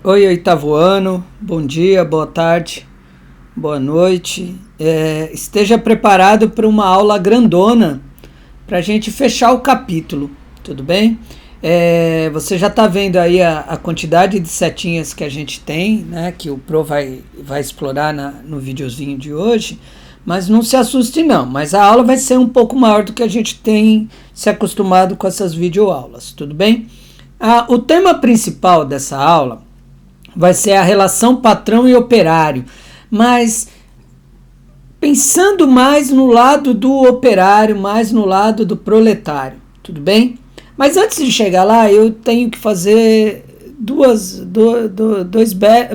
Oi, oitavo ano, bom dia, boa tarde, boa noite. Esteja preparado para uma aula grandona para a gente fechar o capítulo, tudo bem? Você já está vendo aí a quantidade de setinhas que a gente tem, né? Que o Pro vai explorar no videozinho de hoje, mas não se assuste não, mas a aula vai ser um pouco maior do que a gente tem se acostumado com essas videoaulas, tudo bem? O tema principal dessa aula vai ser a relação patrão e operário, mas pensando mais no lado do operário, mais no lado do proletário, tudo bem? Mas antes de chegar lá, eu tenho que fazer dois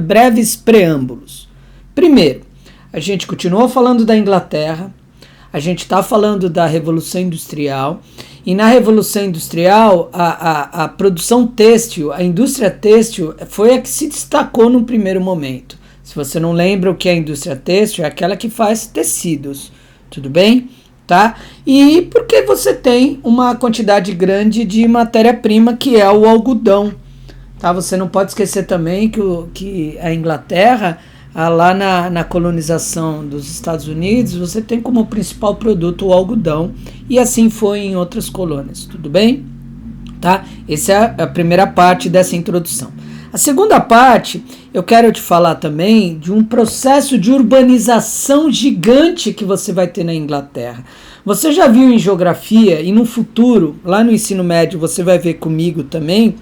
breves preâmbulos. Primeiro, a gente continuou falando da Inglaterra, a gente está falando da Revolução Industrial, e na Revolução Industrial, a produção têxtil, a indústria têxtil foi a que se destacou no primeiro momento. Se você não lembra o que é a indústria têxtil, é aquela que faz tecidos, tudo bem? Tá? E porque você tem uma quantidade grande de matéria-prima que é o algodão. Tá? Você não pode esquecer também que a Inglaterra, lá na colonização dos Estados Unidos, você tem como principal produto o algodão, e assim foi em outras colônias, tudo bem? Tá? Essa é a primeira parte dessa introdução. A segunda parte, eu quero te falar também de um processo de urbanização gigante que você vai ter na Inglaterra. Você já viu em geografia, e no futuro, lá no ensino médio, você vai ver comigo também,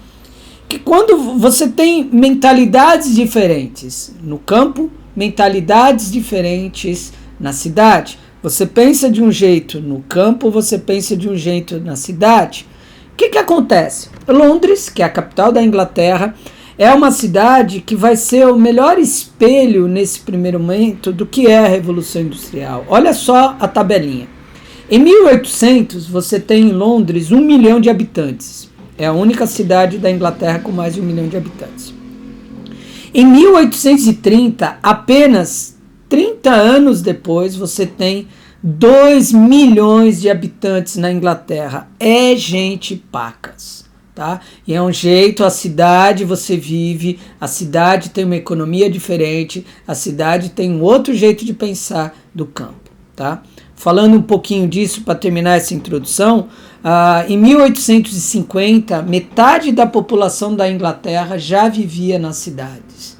que quando você tem mentalidades diferentes no campo, mentalidades diferentes na cidade, você pensa de um jeito no campo, você pensa de um jeito na cidade, o que acontece? Londres, que é a capital da Inglaterra, é uma cidade que vai ser o melhor espelho nesse primeiro momento do que é a Revolução Industrial. Olha só a tabelinha. Em 1800, você tem em Londres 1 milhão de habitantes. É a única cidade da Inglaterra com mais de 1 milhão de habitantes. Em 1830, apenas 30 anos depois, você tem 2 milhões de habitantes na Inglaterra. É gente pacas, tá? E é um jeito, a cidade você vive, a cidade tem uma economia diferente, a cidade tem um outro jeito de pensar do campo, tá? Falando um pouquinho disso para terminar essa introdução, em 1850, metade da população da Inglaterra já vivia nas cidades.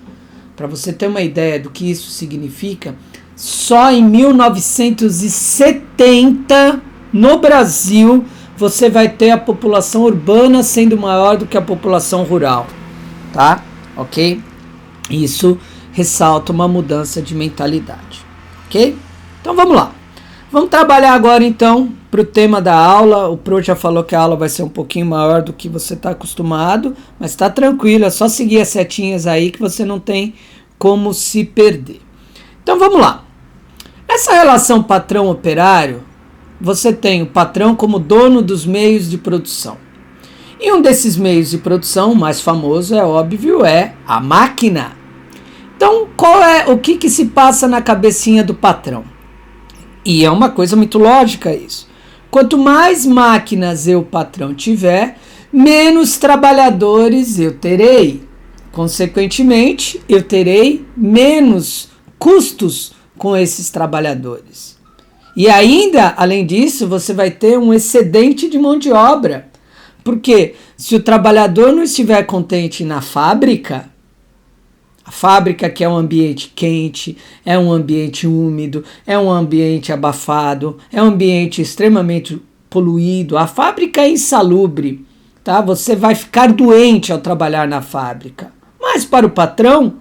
Para você ter uma ideia do que isso significa, só em 1970, no Brasil, você vai ter a população urbana sendo maior do que a população rural, tá? Ok? Isso ressalta uma mudança de mentalidade, ok? Então vamos lá. Vamos trabalhar agora então para o tema da aula. O Pro já falou que a aula vai ser um pouquinho maior do que você está acostumado, mas está tranquilo, é só seguir as setinhas aí que você não tem como se perder. Então vamos lá. Essa relação patrão-operário, você tem o patrão como dono dos meios de produção. E um desses meios de produção, o mais famoso, é óbvio, é a máquina. Então, o que se passa na cabecinha do patrão? E é uma coisa muito lógica isso. Quanto mais máquinas eu, patrão, tiver, menos trabalhadores eu terei. Consequentemente, eu terei menos custos com esses trabalhadores. E ainda, além disso, você vai ter um excedente de mão de obra. Porque se o trabalhador não estiver contente na fábrica, a fábrica que é um ambiente quente, é um ambiente úmido, é um ambiente abafado, é um ambiente extremamente poluído, a fábrica é insalubre, tá? Você vai ficar doente ao trabalhar na fábrica. Mas para o patrão,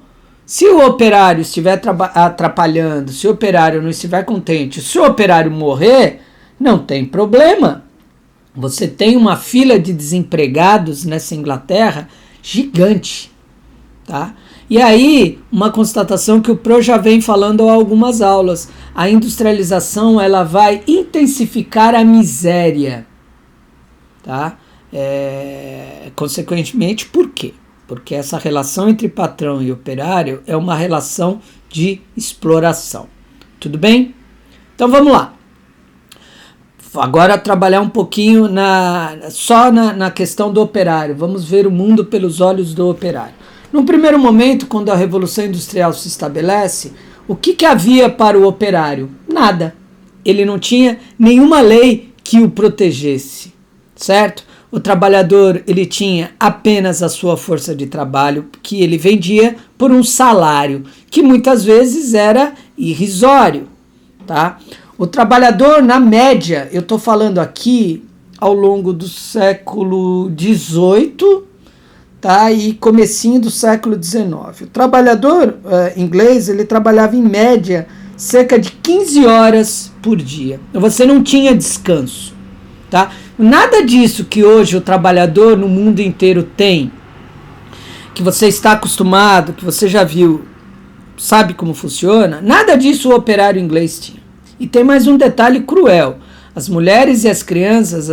se o operário estiver atrapalhando, se o operário não estiver contente, se o operário morrer, não tem problema. Você tem uma fila de desempregados nessa Inglaterra gigante, tá? E aí, uma constatação que o Pro já vem falando há algumas aulas. A industrialização, ela vai intensificar a miséria, tá? Consequentemente, por quê? Porque essa relação entre patrão e operário é uma relação de exploração. Tudo bem? Então vamos lá. Agora trabalhar um pouquinho só na questão do operário. Vamos ver o mundo pelos olhos do operário. Num primeiro momento, quando a Revolução Industrial se estabelece, o que havia para o operário? Nada. Ele não tinha nenhuma lei que o protegesse, certo? O trabalhador, ele tinha apenas a sua força de trabalho que ele vendia por um salário, que muitas vezes era irrisório, tá? O trabalhador, na média, eu estou falando aqui ao longo do século XVIII, tá? E comecinho do século XIX. O trabalhador inglês, ele trabalhava em média cerca de 15 horas por dia. Você não tinha descanso, tá? Nada disso que hoje o trabalhador no mundo inteiro tem, que você está acostumado, que você já viu, sabe como funciona, nada disso o operário inglês tinha. E tem mais um detalhe cruel. As mulheres e as crianças,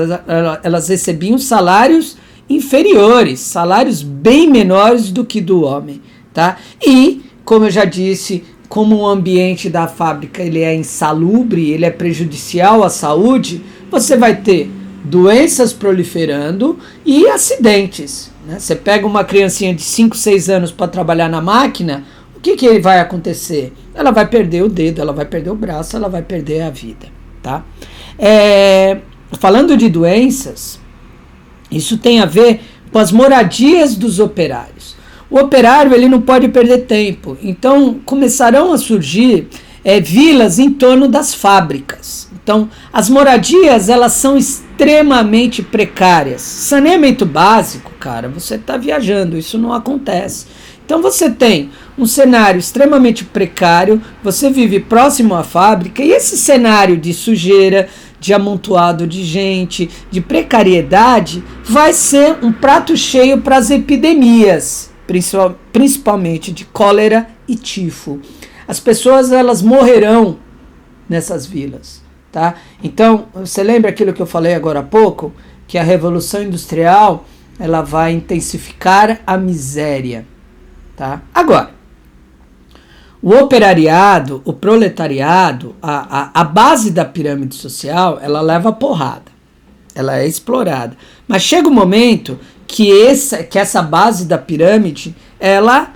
elas recebiam salários inferiores, salários bem menores do que do homem, tá? E, como eu já disse, como o ambiente da fábrica ele é insalubre, ele é prejudicial à saúde, você vai ter doenças proliferando e acidentes, né? Você pega uma criancinha de 5, 6 anos para trabalhar na máquina, o que vai acontecer? Ela vai perder o dedo, ela vai perder o braço, ela vai perder a vida, tá? Falando de doenças, isso tem a ver com as moradias dos operários. O operário ele não pode perder tempo, então começarão a surgir vilas em torno das fábricas. Então, as moradias, elas são extremamente precárias. Saneamento básico, cara, você está viajando, isso não acontece. Então, você tem um cenário extremamente precário, você vive próximo à fábrica, e esse cenário de sujeira, de amontoado de gente, de precariedade, vai ser um prato cheio para as epidemias, principalmente de cólera e tifo. As pessoas, elas morrerão nessas vilas. Tá? Então, você lembra aquilo que eu falei agora há pouco? Que a Revolução Industrial ela vai intensificar a miséria. Tá? Agora, o operariado, o proletariado, a base da pirâmide social, ela leva porrada. Ela é explorada. Mas chega um momento que essa base da pirâmide, ela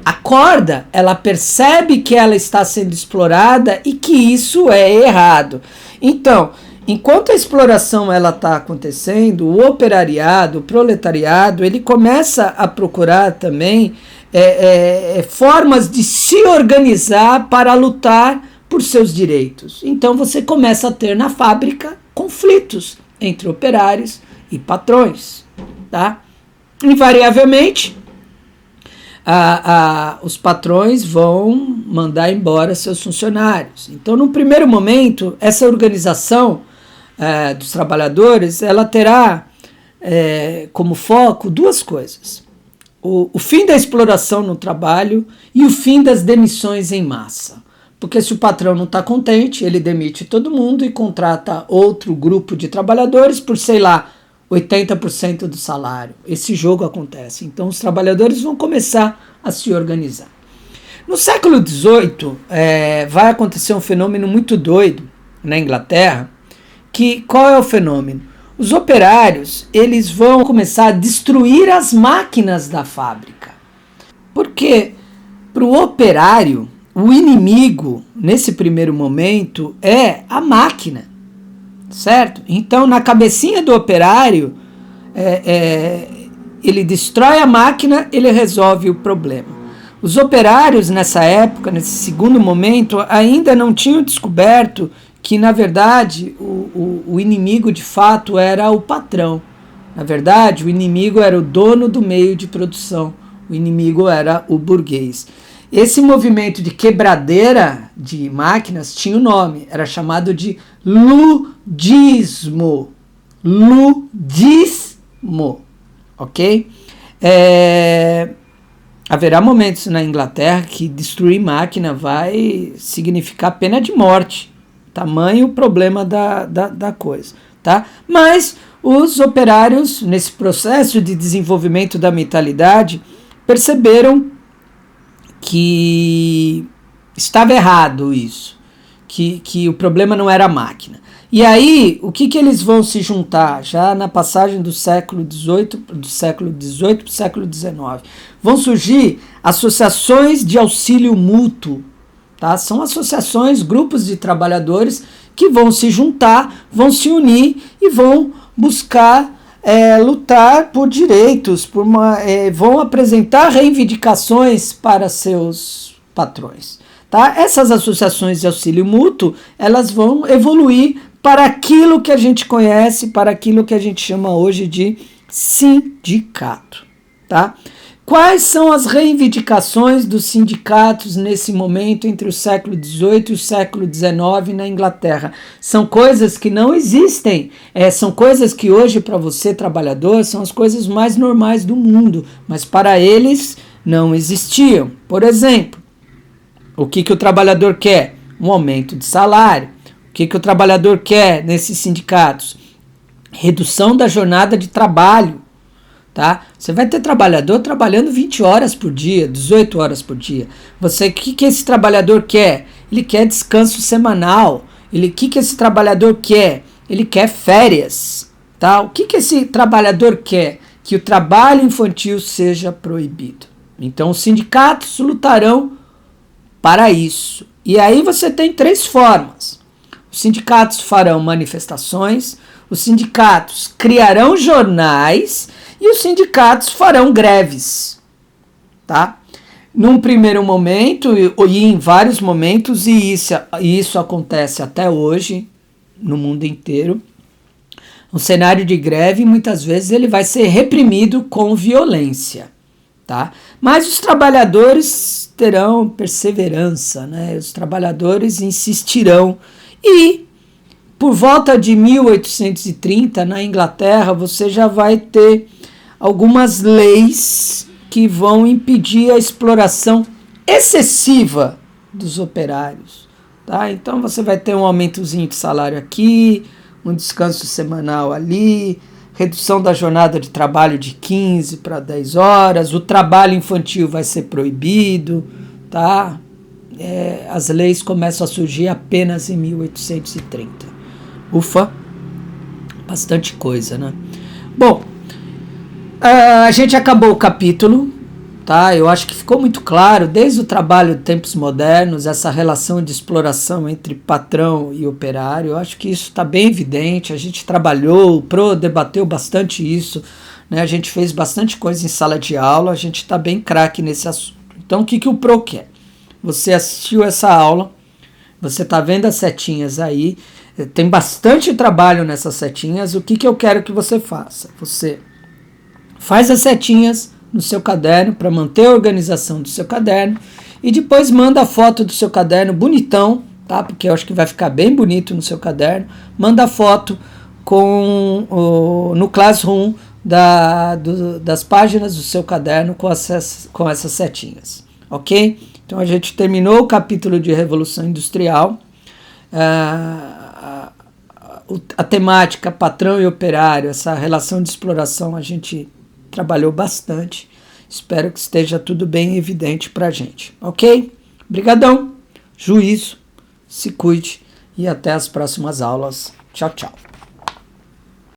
acorda, ela percebe que ela está sendo explorada e que isso é errado. Então, enquanto a exploração ela está acontecendo, o operariado, o proletariado, ele começa a procurar também formas de se organizar para lutar por seus direitos. Então você começa a ter na fábrica conflitos entre operários e patrões, tá? Invariavelmente, os patrões vão mandar embora seus funcionários. Então, no primeiro momento, essa organização dos trabalhadores, ela terá como foco duas coisas. O fim da exploração no trabalho e o fim das demissões em massa. Porque se o patrão não está contente, ele demite todo mundo e contrata outro grupo de trabalhadores por, sei lá, 80% do salário. Esse jogo acontece. Então os trabalhadores vão começar a se organizar. No século XVIII, vai acontecer um fenômeno muito doido na Inglaterra. Qual é o fenômeno? Os operários, eles vão começar a destruir as máquinas da fábrica. Porque para o operário, o inimigo, nesse primeiro momento, é a máquina. Certo? Então, na cabecinha do operário, ele destrói a máquina, ele resolve o problema. Os operários, nessa época, nesse segundo momento, ainda não tinham descoberto que, na verdade, o inimigo, de fato, era o patrão. Na verdade, o inimigo era o dono do meio de produção. O inimigo era o burguês. Esse movimento de quebradeira de máquinas tinha um nome, era chamado de ludismo. Ludismo, ok? Haverá momentos na Inglaterra que destruir máquina vai significar pena de morte, tamanho o problema da coisa, tá? Mas os operários, nesse processo de desenvolvimento da mentalidade, perceberam que estava errado isso, que o problema não era a máquina. E aí, o que eles vão se juntar? Já na passagem do século XVIII para o século XIX. Vão surgir associações de auxílio mútuo. Tá? São associações, grupos de trabalhadores que vão se juntar, vão se unir e vão buscar lutar por direitos, vão apresentar reivindicações para seus patrões. Tá? Essas associações de auxílio mútuo, elas vão evoluir para aquilo que a gente conhece, para aquilo que a gente chama hoje de sindicato. Tá? Quais são as reivindicações dos sindicatos nesse momento entre o século XVIII e o século XIX na Inglaterra? São coisas que não existem, são coisas que hoje para você, trabalhador, são as coisas mais normais do mundo, mas para eles não existiam. Por exemplo, o que o trabalhador quer? Um aumento de salário. O que o trabalhador quer nesses sindicatos? Redução da jornada de trabalho. Tá? Você vai ter trabalhador trabalhando 20 horas por dia, 18 horas por dia. O que esse trabalhador quer? Ele quer descanso semanal. O que esse trabalhador quer? Ele quer férias. Tá? O que esse trabalhador quer? Que o trabalho infantil seja proibido. Então os sindicatos lutarão para isso. E aí você tem 3 formas. Os sindicatos farão manifestações, os sindicatos criarão jornais e os sindicatos farão greves, tá? Num primeiro momento e em vários momentos, e isso acontece até hoje no mundo inteiro, um cenário de greve muitas vezes ele vai ser reprimido com violência, tá? Mas os trabalhadores terão perseverança, né? Os trabalhadores insistirão e por volta de 1830, na Inglaterra, você já vai ter algumas leis que vão impedir a exploração excessiva dos operários. Tá? Então você vai ter um aumentozinho de salário aqui, um descanso semanal ali, redução da jornada de trabalho de 15 para 10 horas, o trabalho infantil vai ser proibido, tá? As leis começam a surgir apenas em 1830. Ufa, bastante coisa, né? Bom, a gente acabou o capítulo, tá? Eu acho que ficou muito claro, desde o trabalho de tempos modernos, essa relação de exploração entre patrão e operário. Eu acho que isso está bem evidente, a gente trabalhou, o PRO debateu bastante isso, né? A gente fez bastante coisa em sala de aula, a gente está bem craque nesse assunto. Então, o que o PRO quer? Você assistiu essa aula, você está vendo as setinhas aí, tem bastante trabalho nessas setinhas. O que eu quero que você faça? Você faz as setinhas no seu caderno para manter a organização do seu caderno e depois manda a foto do seu caderno bonitão, tá? Porque eu acho que vai ficar bem bonito no seu caderno. Manda a foto no Classroom das páginas do seu caderno com essas setinhas, ok? Então a gente terminou o capítulo de Revolução Industrial. A temática patrão e operário, essa relação de exploração, a gente trabalhou bastante. Espero que esteja tudo bem evidente para a gente, ok? Obrigadão, juízo, se cuide e até as próximas aulas. Tchau, tchau.